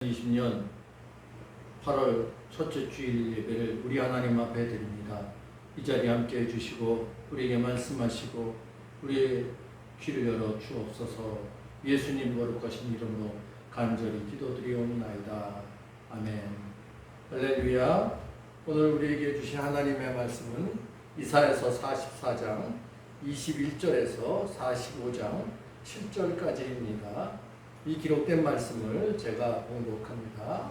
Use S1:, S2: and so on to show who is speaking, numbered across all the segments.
S1: 2020년 8월 첫째 주일 예배를 우리 하나님 앞에 드립니다. 이 자리에 함께 해주시고 우리에게 말씀하시고 우리의 귀를 열어 주옵소서. 예수님 거룩하신 이름으로 간절히 기도드리옵나이다. 아멘. 할렐루야. 오늘 우리에게 주신 하나님의 말씀은 이사야서 44장 21절에서 45장 7절까지입니다. 이 기록된 말씀을 제가 봉독합니다.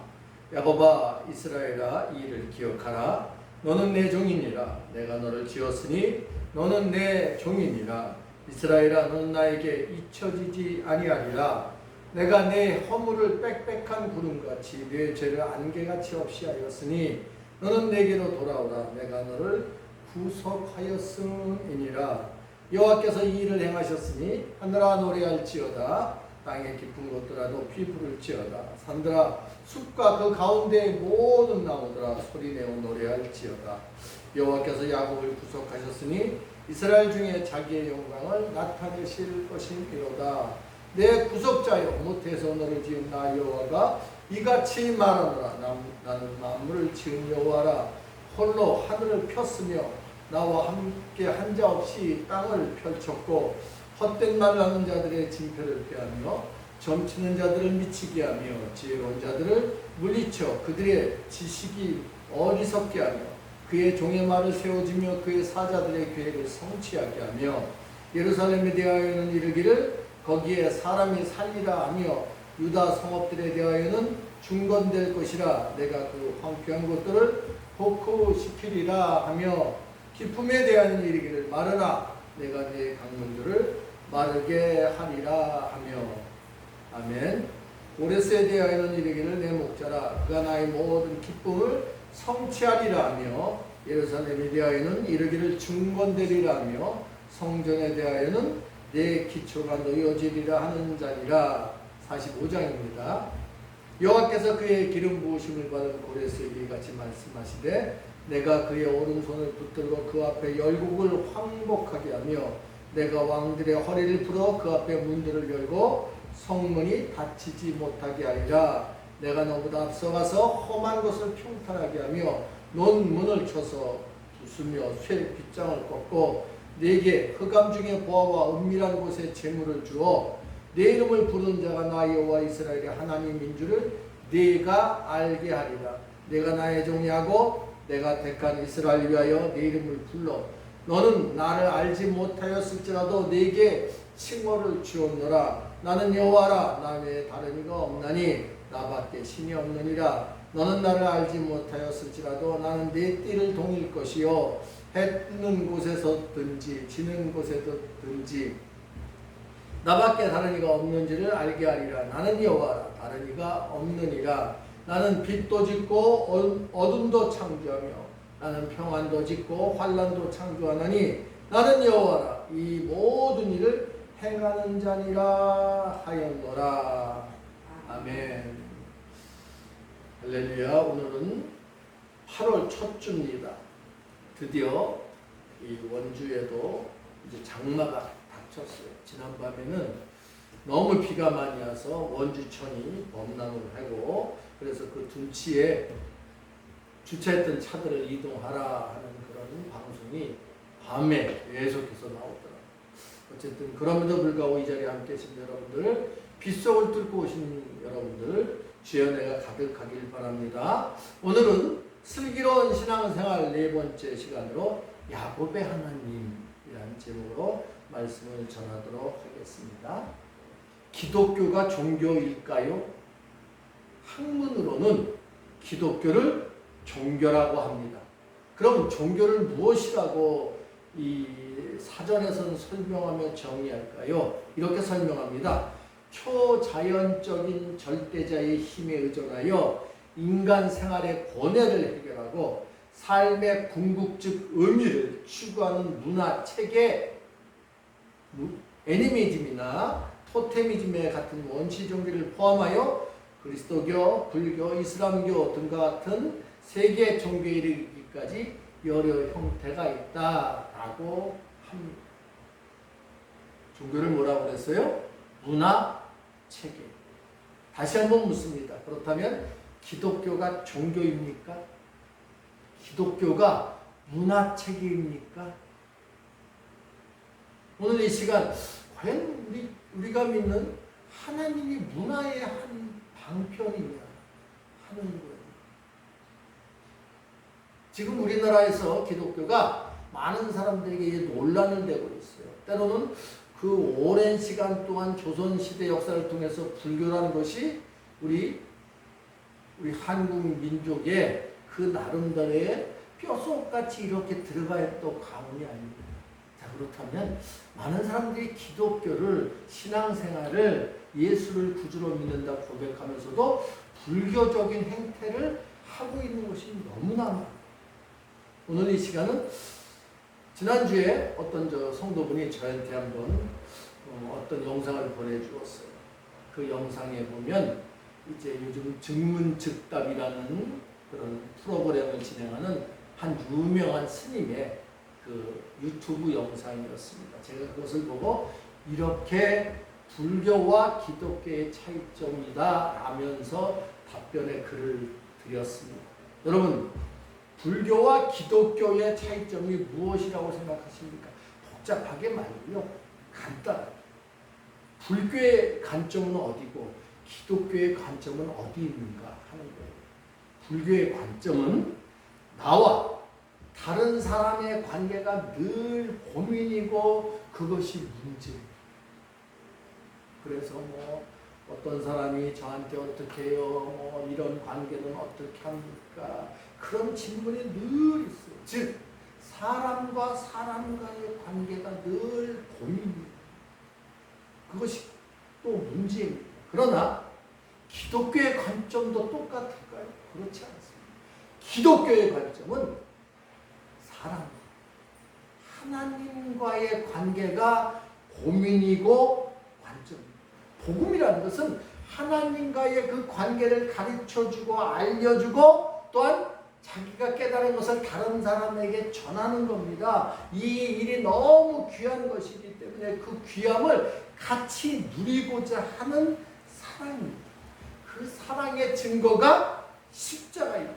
S1: 야곱아 이스라엘아 이 일을 기억하라. 너는 내 종이니라. 내가 너를 지었으니 너는 내 종이니라. 이스라엘아 너는 나에게 잊혀지지 아니하리라. 내가 내 허물을 빽빽한 구름같이 내 죄를 안개같이 없이 하였으니 너는 내게로 돌아오라. 내가 너를 구속하였음이니라. 여호와께서 이 일을 행하셨으니 하늘아 노래할지어다. 땅의 깊은 곳들아 높이 부를지어다. 산들아 숲과 그 가운데의 모든 나무들아 소리내어 노래할지어다. 여호와께서 야곱을 구속하셨으니 이스라엘 중에 자기의 영광을 나타내실 것이니로다. 내 구속자여 모태에서 너를 지은 나 여호와가 이같이 말하노라. 나는 만물을 지은 여호와라. 홀로 하늘을 폈으며 나와 함께 한자 없이 땅을 펼쳤고 헛된 말을 하는 자들의 징표를 폐하며 점치는 자들을 미치게 하며 지혜로운 자들을 물리쳐 그들의 지식이 어리석게 하며 그의 종의 말을 세워지며 그의 사자들의 계획을 성취하게 하며 예루살렘에 대하여는 이르기를 거기에 사람이 살리라 하며 유다 성읍들에 대하여는 중건될 것이라. 내가 그 황폐한 곳들을 복구시키리라 하며 기품에 대하여는 이르기를 마르라. 내가 네 강문들을 마르게 하리라 하며. 아멘. 오레스에 대하여는 이르기를 내 목자라. 그가 나의 모든 기쁨을 성취하리라 하며 예루살렘에 대하여는 이르기를 중건되리라 하며 성전에 대하여는 내 기초가 놓여지리라 하는 자니라. 45장입니다. 여호와께서 그의 기름 부으심을 받은 고레스에게 같이 말씀하시되 내가 그의 오른손을 붙들고 그 앞에 열국을 황복하게 하며 내가 왕들의 허리를 풀어 그 앞에 문들을 열고 성문이 닫히지 못하게 하리라. 내가 너보다 앞서가서 험한 것을 평탄하게 하며 논문을 쳐서 부수며 쇠 빗장을 꺾고 네게 흑암 중에 보아와 은밀한 곳에 재물을 주어 내 이름을 부르는 자가 나 여호와 이스라엘의 하나님인 줄을 네가 알게 하리라. 내가 나의 종이하고 내가 택한 이스라엘 위하여 내 이름을 불러 너는 나를 알지 못하였을지라도 네게 칭호를 주었노라. 나는 여호와라. 나 외에 다른 이가 없나니 나밖에 신이 없느니라. 너는 나를 알지 못하였을지라도 나는 네 띠를 동일 것이요 해 뜨는 곳에서든지 지는 곳에서든지 나밖에 다른 이가 없는지를 알게 하리라. 나는 여호와라. 다른 이가 없느니라. 나는 빛도 짓고 어둠도 창조하며 나는 평안도 짓고 환난도 창조하나니 나는 여호와라. 이 모든 일을 행하는 자니라 하였노라. 아멘. 할렐루야. 오늘은 8월 첫 주입니다. 드디어 이 원주에도 이제 장마가 닥쳤어요. 지난밤에는 너무 비가 많이 와서 원주천이 범람을 하고 그래서 그 둔치에 주차했던 차들을 이동하라 하는 그런 방송이 밤에 계속해서 나오더라고요. 어쨌든 그럼에도 불구하고 이 자리에 함께 계신 여러분들, 빗속을 뚫고 오신 여러분들 주의 은혜가 가득하길 바랍니다. 오늘은 슬기로운 신앙생활 네 번째 시간으로 야곱의 하나님이라는 제목으로 말씀을 전하도록 하겠습니다. 기독교가 종교일까요? 학문으로는 기독교를 종교라고 합니다. 그럼 종교를 무엇이라고 이 사전에서는 설명하며 정의할까요? 이렇게 설명합니다. 초자연적인 절대자의 힘에 의존하여 인간 생활의 고뇌를 해결하고 삶의 궁극적 의미를 추구하는 문화, 체계, 애니미즘이나 토테미즘의 같은 원시 종교를 포함하여 그리스도교, 불교, 이슬람교 등과 같은 세계 종교에 이르기까지 여러 형태가 있다라고 합니다. 종교를 뭐라고 그랬어요? 문화, 체계. 다시 한번 묻습니다. 그렇다면 기독교가 종교입니까? 기독교가 문화체계입니까? 오늘 이 시간 과연 우리가 믿는 하나님이 문화의 한 방편이냐 하는 거예요. 지금 우리나라에서 기독교가 많은 사람들에게 논란을 되고 있어요. 때로는 그 오랜 시간 동안 조선시대 역사를 통해서 불교라는 것이 우리 한국 민족의 그 나름대로의 뼛속같이 이렇게 들어가 있던 가문이 아닙니다. 자, 그렇다면 많은 사람들이 기독교를 신앙생활을 예수를 구주로 믿는다 고백하면서도 불교적인 행태를 하고 있는 것이 너무나 많아요. 오늘 이 시간은 지난주에 어떤 성도분이 저한테 한번 어떤 영상을 보내주었어요. 그 영상에 보면 이제 요즘 증문즉답이라는 그런 프로그램을 진행하는 한 유명한 스님의 그 유튜브 영상이었습니다. 제가 그것을 보고 이렇게 불교와 기독교의 차이점이다 라면서 답변의 글을 드렸습니다. 여러분, 불교와 기독교의 차이점이 무엇이라고 생각하십니까? 복잡하게 말고요, 간단해요. 불교의 관점은 어디고 기독교의 관점은 어디 있는가 하는 거예요. 불교의 관점은 나와 다른 사람의 관계가 늘 고민이고 그것이 문제예요. 그래서 어떤 사람이 저한테 어떻게 해요? 이런 관계는 어떻게 합니까? 그런 질문이 늘 있어요. 즉 사람과 사람과의 관계가 늘 고민입니다. 그것이 또 문제입니다. 그러나 기독교의 관점도 똑같을까요? 그렇지 않습니다. 기독교의 관점은 사람, 하나님과의 관계가 고민이고 관점입니다. 복음이라는 것은 하나님과의 그 관계를 가르쳐주고 알려주고 또한 자기가 깨달은 것을 다른 사람에게 전하는 겁니다. 이 일이 너무 귀한 것이기 때문에 그 귀함을 같이 누리고자 하는 사랑입니다. 그 사랑의 증거가 십자가입니다.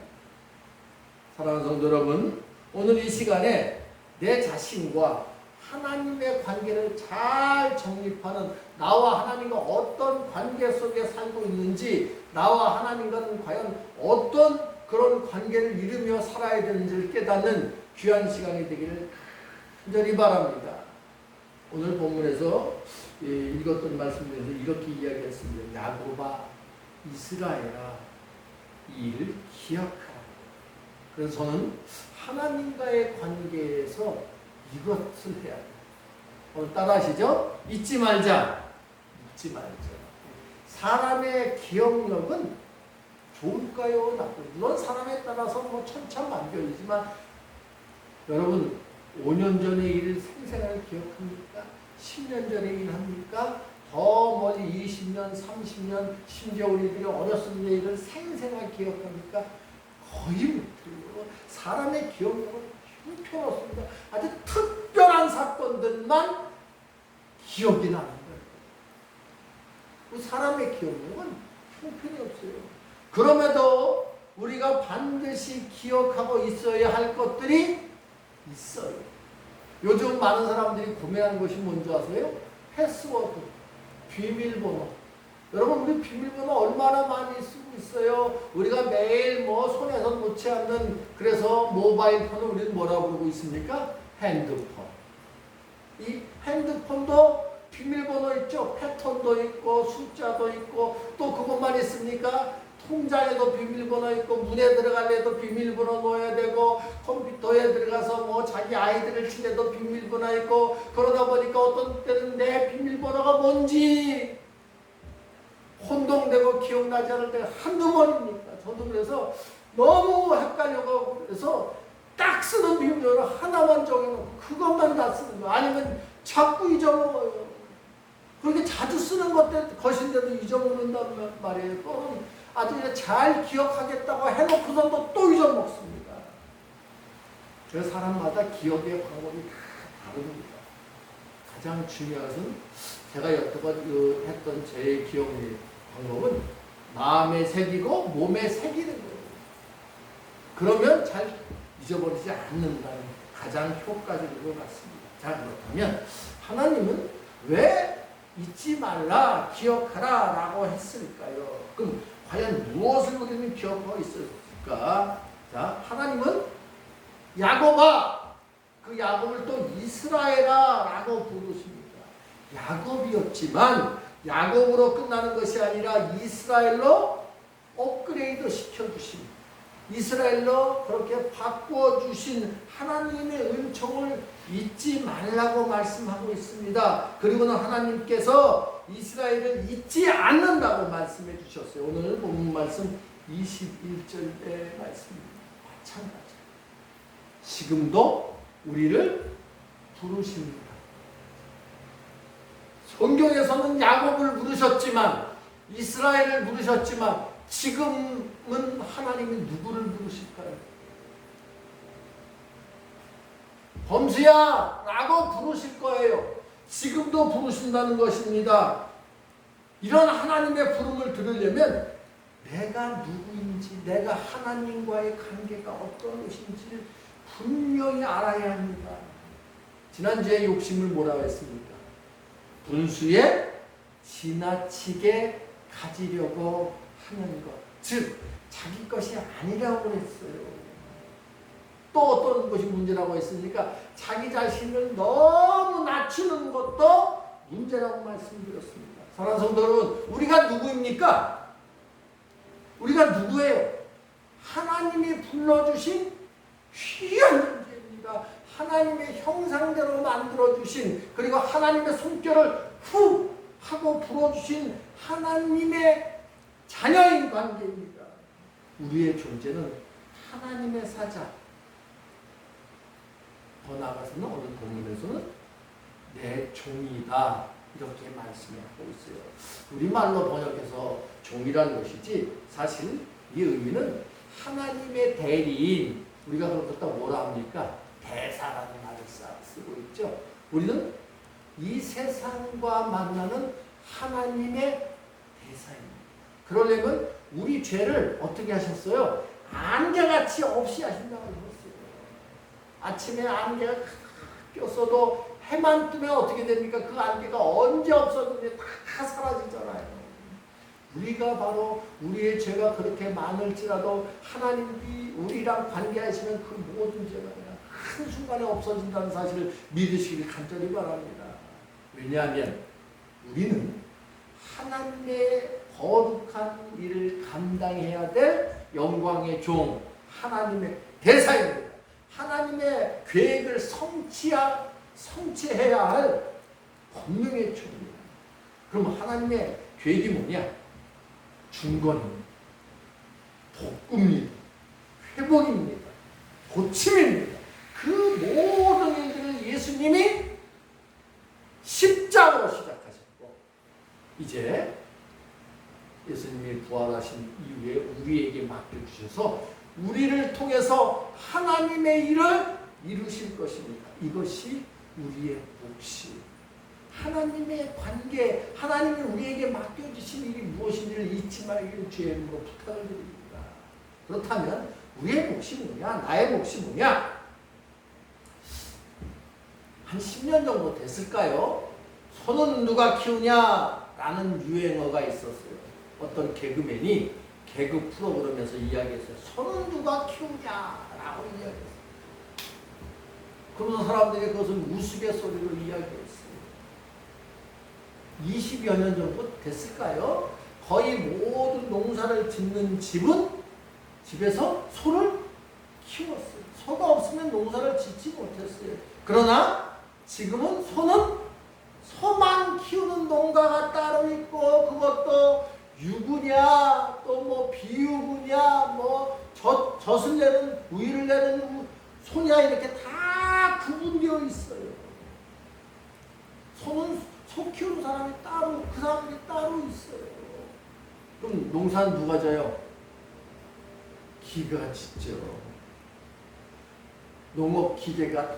S1: 사랑하는 성도 여러분, 오늘 이 시간에 내 자신과 하나님의 관계를 잘 정립하는, 나와 하나님과 어떤 관계 속에 살고 있는지, 나와 하나님과는 과연 어떤 그런 관계를 이루며 살아야 되는지를 깨닫는 귀한 시간이 되기를 간절히 바랍니다. 오늘 본문에서 읽었던 말씀 중에서 이렇게 이야기했습니다. 야곱아, 이스라엘아, 이 일을 기억하라. 그래서 저는 하나님과의 관계에서 이것을 해야 돼요. 오늘 따라하시죠? 잊지 말자. 잊지 말자. 사람의 기억력은 좋을까요? 나쁠까요? 물론 사람에 따라서 천차만별이지만 여러분 5년 전의 일을 생생하게 기억합니까? 10년 전의 일 합니까? 더 멀리 20년, 30년, 심지어 우리들이 어렸을 때 일을 생생하게 기억합니까? 거의 못해요. 사람의 기억력은 형편없습니다. 아주 특별한 사건들만 기억이 나는 거예요. 그 사람의 기억력은 형편이 없어요. 그럼에도 우리가 반드시 기억하고 있어야 할 것들이 있어요. 요즘 많은 사람들이 구매하는 것이 뭔지 아세요? 패스워드, 비밀번호. 여러분, 우리 비밀번호 얼마나 많이 쓰고 있어요? 우리가 매일 손에서 놓지 않는, 그래서 모바일 폰을 우리는 뭐라고 부르고 있습니까? 핸드폰. 이 핸드폰도 비밀번호 있죠? 패턴도 있고 숫자도 있고, 또 그것만 있습니까? 통장에도 비밀번호 있고, 문에 들어갈래도 비밀번호 넣어야 되고, 컴퓨터에 들어가서 자기 아이들을 칠래도 비밀번호 있고, 그러다 보니까 어떤 때는 내 비밀번호가 뭔지 혼동되고 기억나지 않을 때가 한두 번입니까? 저도 그래서 너무 헷갈려가고, 그래서 딱 쓰는 비밀번호 하나만 정해놓고 그것만 다 쓰는 거예요. 아니면 자꾸 잊어먹어요. 그렇게 자주 쓰는 것인데도 잊어먹는단 말이에요. 또는 아주 잘 기억하겠다고 해놓고서도 또 잊어먹습니다. 그래서 사람마다 기억의 방법이 다 다릅니다. 가장 중요한 것은 제가 여태껏 했던 제 기억의 방법은 마음에 새기고 몸에 새기는 거예요. 그러면 잘 잊어버리지 않는다는 가장 효과적인 것 같습니다. 자, 그렇다면 하나님은 왜 잊지 말라, 기억하라 라고 했을까요? 그럼 과연 무엇을 우리는 기억하고 있을까? 자, 하나님은 야곱아, 그 야곱을 또 이스라엘아 라고 부르십니다. 야곱이었지만 야곱으로 끝나는 것이 아니라 이스라엘로 업그레이드 시켜주십니다. 이스라엘로 그렇게 바꿔주신 하나님의 은총을 잊지 말라고 말씀하고 있습니다. 그리고는 하나님께서 이스라엘을 잊지 않는다고 말씀해 주셨어요. 오늘 본문 말씀 21절의 말씀입니다. 마찬가지. 지금도 우리를 부르십니다. 성경에서는 야곱을 부르셨지만 이스라엘을 부르셨지만 지금은 하나님이 누구를 부르실까요? 범수야 라고 부르실 거예요. 지금도 부르신다는 것입니다. 이런 하나님의 부름을 들으려면 내가 누구인지, 내가 하나님과의 관계가 어떤 것인지를 분명히 알아야 합니다. 지난주에 욕심을 뭐라고 했습니까? 분수에 지나치게 가지려고 하는 것, 즉 자기 것이 아니라고 그랬어요. 또 어떤 것이 문제라고 했으니까 자기 자신을 너무 낮추는 것도 문제라고 말씀드렸습니다. 사랑하는 성도 여러분, 우리가 누구입니까? 우리가 누구예요? 하나님이 불러주신 귀한 존재입니다. 하나님의 형상대로 만들어주신, 그리고 하나님의 손결을 후 하고 불어주신 하나님의 자녀인 관계입니다. 우리의 존재는 하나님의 사자. 더 나아가서는 오늘 본문에서는 내 종이다 이렇게 말씀하고 있어요. 우리말로 번역해서 종이라는 것이지 사실 이 의미는 하나님의 대리인, 우리가 그렇다 뭐라 합니까? 대사라는 말을 쓰고 있죠. 우리는 이 세상과 만나는 하나님의 대사입니다. 그러려면 우리 죄를 어떻게 하셨어요? 안개같이 없이 하신다고 하셨어요. 아침에 안개가 꼈어도 해만 뜨면 어떻게 됩니까? 그 안개가 언제 없었는데 다 사라지잖아요. 우리가 바로 우리의 죄가 그렇게 많을지라도 하나님이 우리랑 관계하시면 그 모든 죄가 그냥 한순간에 없어진다는 사실을 믿으시길 간절히 바랍니다. 왜냐하면 우리는 하나님의 거룩한 일을 감당해야 될 영광의 종, 하나님의 대사입니다. 하나님의 계획을 성취해야 할 권능의 종입니다. 그럼 하나님의 계획이 뭐냐? 중건입니다. 복구입니다. 회복입니다. 고침입니다. 그 모든 일들을 예수님이 십자가로 시작하셨고 이제 예수님이 부활하신 이후에 우리에게 맡겨주셔서 우리를 통해서 하나님의 일을 이루실 것입니다. 이것이 우리의 몫이, 하나님의 관계, 하나님이 우리에게 맡겨주신 일이 무엇인지를 잊지 말기를 주의 이름으로 부탁을 드립니다. 그렇다면 우리의 몫이 뭐냐? 나의 몫이 뭐냐? 한 10년 정도 됐을까요? 소는 누가 키우냐? 라는 유행어가 있었어요. 어떤 개그맨이 개그 프로그램에서 이야기했어요. 소는 누가 키우냐? 라고 이야기했어요. 그러면서 사람들이 그것을 우스갯소리로 이야기했어요. 20여 년 정도 됐을까요? 거의 모든 농사를 짓는 집에서 소를 키웠어요. 소가 없으면 농사를 짓지 못했어요. 그러나 지금은 소만 키우는 농가가 따로 있고, 그것도 유구냐, 또 뭐 비유구냐, 뭐 젖을 내는, 우유를 내는 소냐, 이렇게 다 구분되어 있어요. 소는 소 키우는 사람이 따로, 그 사람들이 따로 있어요. 그럼 농사는 누가 져요? 기가 짓죠. 농업 기계가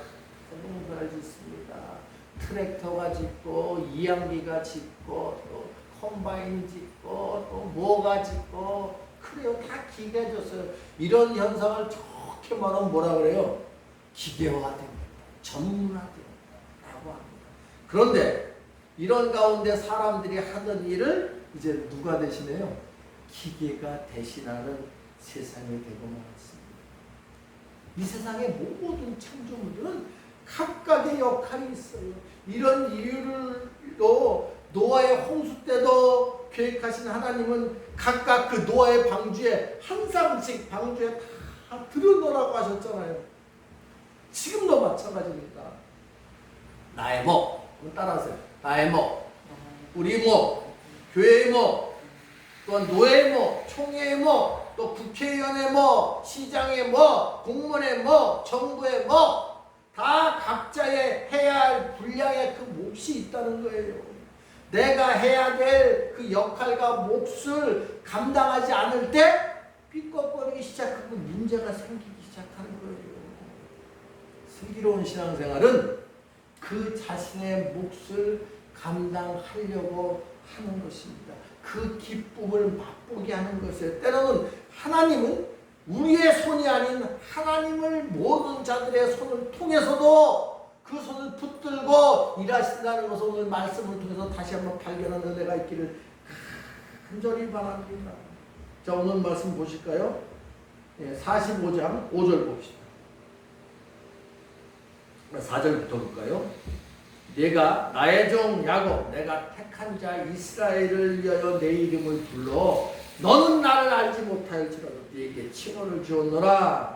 S1: 농사를 짓습니다. 트랙터가 짓고, 이양기가 짓고, 또 컴바인 짓고 또 뭐가 짓고 그래요. 다 기계가 줬어요. 이런 현상을 좋게 말하면 뭐라 그래요? 기계화됩니다. 전문화됩니다. 라고 합니다. 그런데 이런 가운데 사람들이 하던 일을 이제 누가 대신해요? 기계가 대신하는 세상이 되고 말았습니다. 이 세상의 모든 창조물들은 각각의 역할이 있어요. 이런 이유로 노아의 홍수 때도 계획하신 하나님은 각각 그 노아의 방주에 한 사람씩 방주에 다 들여놓으라고 하셨잖아요. 지금도 마찬가지입니다. 나의 목, 따라하세요. 나의 목, 우리 목, 교회의 목, 또한 노예의 목, 총회의 목, 또 국회의원의 목, 시장의 목, 공무원의 목, 정부의 목, 다 각자의 해야 할 분량의 그 몫이 있다는 거예요. 내가 해야 될 그 역할과 몫을 감당하지 않을 때 삐걱거리기 시작하고 문제가 생기기 시작하는 거예요. 슬기로운 신앙생활은 그 자신의 몫을 감당하려고 하는 것입니다. 그 기쁨을 맛보게 하는 것이에요. 때로는 하나님은 우리의 손이 아닌 하나님을 모든 자들의 손을 통해서도 그 손을 붙들고 일하신다는 것을 오늘 말씀을 통해서 다시 한번 발견하는 은혜가 있기를 간절히 바랍니다. 자, 오늘 말씀 보실까요? 45장 5절 봅시다. 4절부터 볼까요? 내가 나의 종 야곱 내가 택한 자 이스라엘을 위하여 내 이름을 불러 너는 나를 알지 못하였지라도 네게 칭호를 주었노라.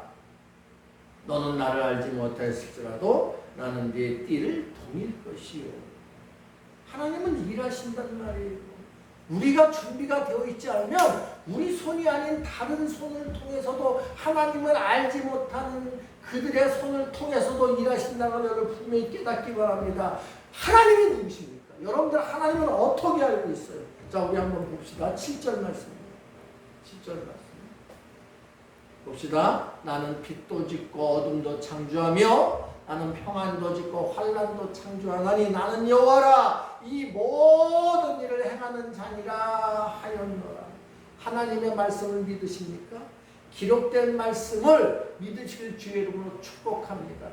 S1: 너는 나를 알지 못하였을지라도 나는 네 띠를 동일 것이요. 하나님은 일하신단 말이에요. 우리가 준비가 되어 있지 않으면 우리 손이 아닌 다른 손을 통해서도 하나님을 알지 못하는 그들의 손을 통해서도 일하신다는 것을 분명히 깨닫기 바랍니다. 하나님이 누구십니까? 여러분들 하나님은 어떻게 알고 있어요? 자, 우리 한번 봅시다. 7절 말씀입니다. 7절 말씀 봅시다. 나는 빛도 짓고 어둠도 창조하며 나는 평안도 짓고 환난도 창조하나니 나는 여호와라. 이 모든 일을 행하는 자니라 하였노라. 하나님의 말씀을 믿으십니까? 기록된 말씀을 믿으실 주의 이름으로 축복합니다.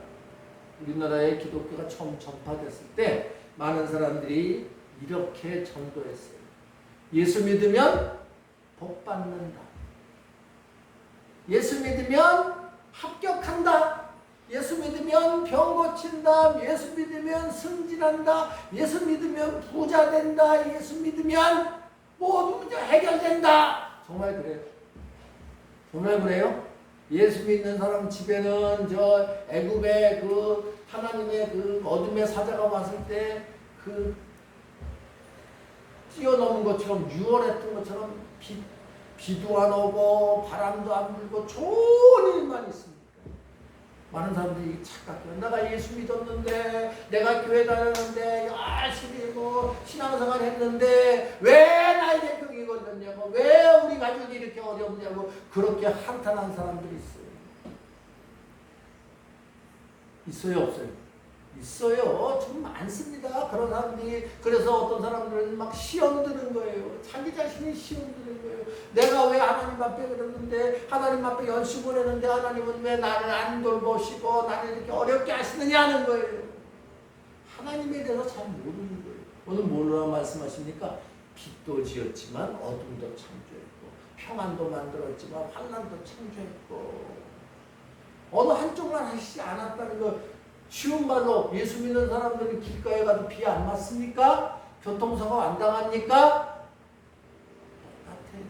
S1: 우리나라에 기독교가 처음 전파됐을 때 많은 사람들이 이렇게 전도했어요. 예수 믿으면 복 받는다. 예수 믿으면 합격한다. 예수 믿으면 병 고친다. 예수 믿으면 승진한다. 예수 믿으면 부자 된다. 예수 믿으면 모든 문제 해결된다. 정말 그래요? 정말 그래요? 예수 믿는 사람 집에는 저 애굽의 그 하나님의 그 어둠의 사자가 왔을 때 그 뛰어넘은 것처럼 유월했던 것처럼 비도 안 오고 바람도 안 불고 좋은 일만 있습니다. 많은 사람들이 착각해요. 내가 예수 믿었는데 내가 교회 다녔는데 열심히 뭐 신앙생활 했는데 왜 나에게 병이 걸렸냐고 왜 우리 가족이 이렇게 어렵냐고 그렇게 한탄한 사람들이 있어요. 있어요 없어요? 있어요. 좀 많습니다. 그런 사람들이. 그래서 어떤 사람들은 막 시험 드는 거예요. 자기 자신이 시험 드는 거예요. 내가 왜 하나님 앞에 그랬는데 하나님 앞에 열심히 보냈는데 하나님은 왜 나를 안 돌보시고 나를 이렇게 어렵게 하시느냐는 거예요. 하나님에 대해서 잘 모르는 거예요. 오늘 뭐라고 말씀하십니까? 빛도 지었지만 어둠도 창조했고 평안도 만들었지만 환난도 창조했고 어느 한쪽만 하시지 않았다는 거. 쉬운 말로 예수 믿는 사람들은 길가에 가도 비 안 맞습니까? 교통사고 안 당합니까? 똑같아요.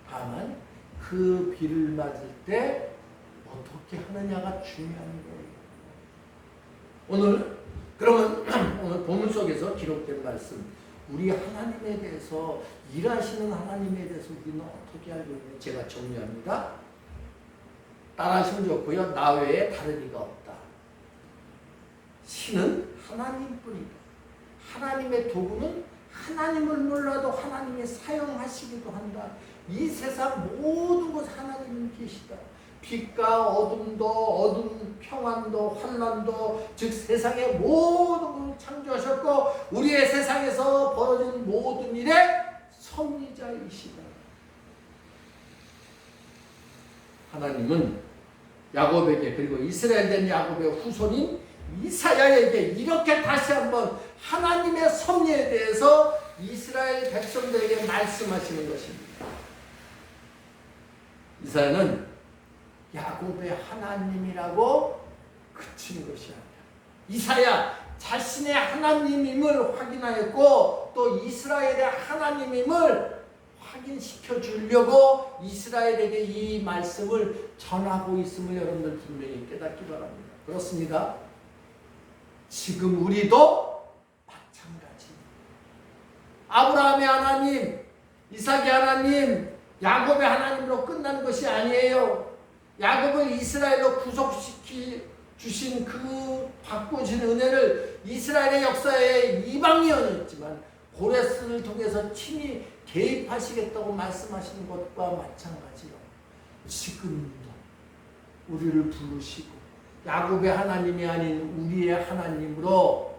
S1: 다만 그 비를 맞을 때 어떻게 하느냐가 중요한 거예요. 오늘 그러면 오늘 본문 속에서 기록된 말씀 우리 하나님에 대해서 일하시는 하나님에 대해서 우리는 어떻게 알고 있는지 제가 정리합니다. 따라하시면 좋고요. 나 외에 다른 이가 없다. 신은 하나님뿐이다. 하나님의 도구는 하나님을 몰라도 하나님이 사용하시기도 한다. 이 세상 모든 곳 하나님은 계시다. 빛과 어둠도 어둠 평안도 환난도 즉 세상의 모든 것을 창조하셨고 우리의 세상에서 벌어진 모든 일의 섭리자이시다. 하나님은 야곱에게 그리고 이스라엘 된 야곱의 후손인 이사야에게 이렇게 다시 한번 하나님의 섭리에 대해서 이스라엘 백성들에게 말씀하시는 것입니다. 이사야는 야곱의 하나님이라고 그친 것이 아니라 이사야 자신의 하나님임을 확인하였고 또 이스라엘의 하나님임을 확인시켜 주려고 이스라엘에게 이 말씀을 전하고 있음을 여러분들 분명히 깨닫기 바랍니다. 그렇습니다. 지금 우리도 마찬가지입니다. 아브라함의 하나님, 이삭의 하나님, 야곱의 하나님으로 끝나는 것이 아니에요. 야곱을 이스라엘로 구속시키 주신 그 바꾸신 은혜를 이스라엘의 역사에 이방인이었지만 고레스를 통해서 친히 개입하시겠다고 말씀하시는 것과 마찬가지요. 지금도 우리를 부르시고 야곱의 하나님이 아닌 우리의 하나님으로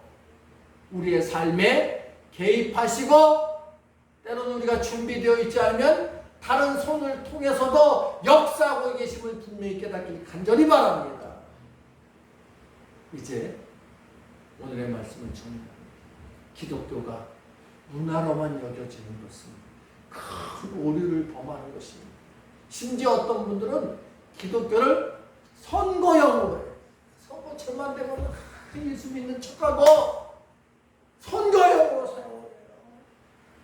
S1: 우리의 삶에 개입하시고 때로는 우리가 준비되어 있지 않으면 다른 손을 통해서도 역사하고 계심을 분명히 깨닫길 간절히 바랍니다. 이제 오늘의 말씀을 정리합니다. 기독교가 문화로만 여겨지는 것은 큰 오류를 범하는 것입니다. 심지어 어떤 분들은 기독교를 선거용으로 해요. 선거철만 되면 예수 믿는 척하고 선거용으로 사용해요.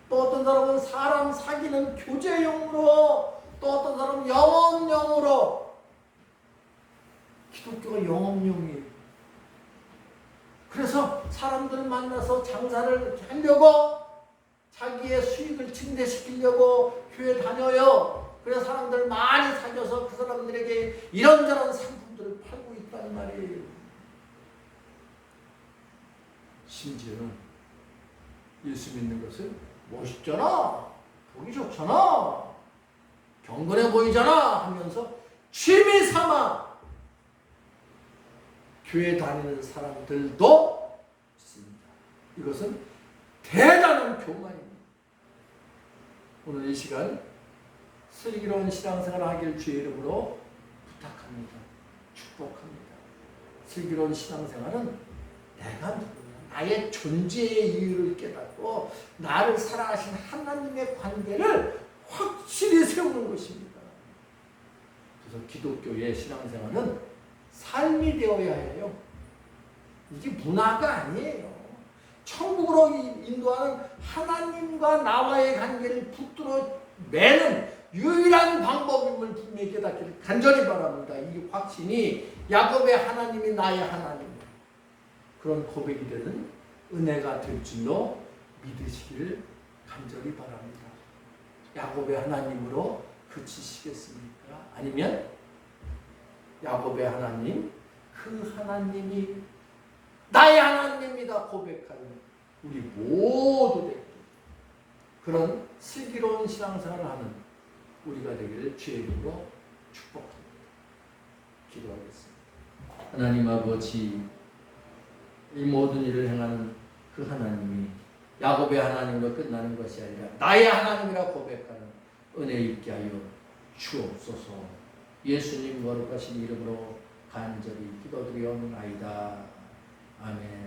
S1: 또 어떤 사람은 사람 사귀는 교제용으로, 또 어떤 사람은 영업용으로. 기독교가 영업용이에요. 그래서 사람들을 만나서 장사를 하려고 자기의 수익을 증대시키려고 교회 다녀요. 그래서 사람들을 많이 사귀어서 그 사람들에게 이런저런 상품들을 팔고 있단 말이에요. 심지어는 예수 믿는 것을 멋있잖아, 보기 좋잖아, 경건해 보이잖아 하면서 취미 삼아 교회 다니는 사람들도 있습니다. 이것은 대단한 교만입니다. 오늘 이 시간 슬기로운 신앙생활을 하길 주의 이름으로 부탁합니다. 축복합니다. 슬기로운 신앙생활은 내가 누구냐, 나의 존재의 이유를 깨닫고 나를 사랑하신 하나님의 관계를 확실히 세우는 것입니다. 그래서 기독교의 신앙생활은 삶이 되어야 해요. 이게 문화가 아니에요. 천국으로 인도하는 하나님과 나와의 관계를 붙들어 매는 유일한 방법임을 분명히 깨닫기를 간절히 바랍니다. 이 확신이 야곱의 하나님이 나의 하나님, 그런 고백이 되는 은혜가 될 줄로 믿으시기를 간절히 바랍니다. 야곱의 하나님으로 그치시겠습니까? 아니면 야곱의 하나님, 그 하나님이 나의 하나님입니다 고백하는 우리 모두 되길, 그런 슬기로운 신앙생활을 하는 우리가 되기를 주의 이름으로 축복합니다. 기도하겠습니다. 하나님 아버지, 이 모든 일을 행하는 그 하나님이 야곱의 하나님으로 끝나는 것이 아니라 나의 하나님이라 고백하는 은혜 있게 하여 주옵소서. 예수님 거룩하신 이름으로 간절히 기도드리옵나이다. 아멘.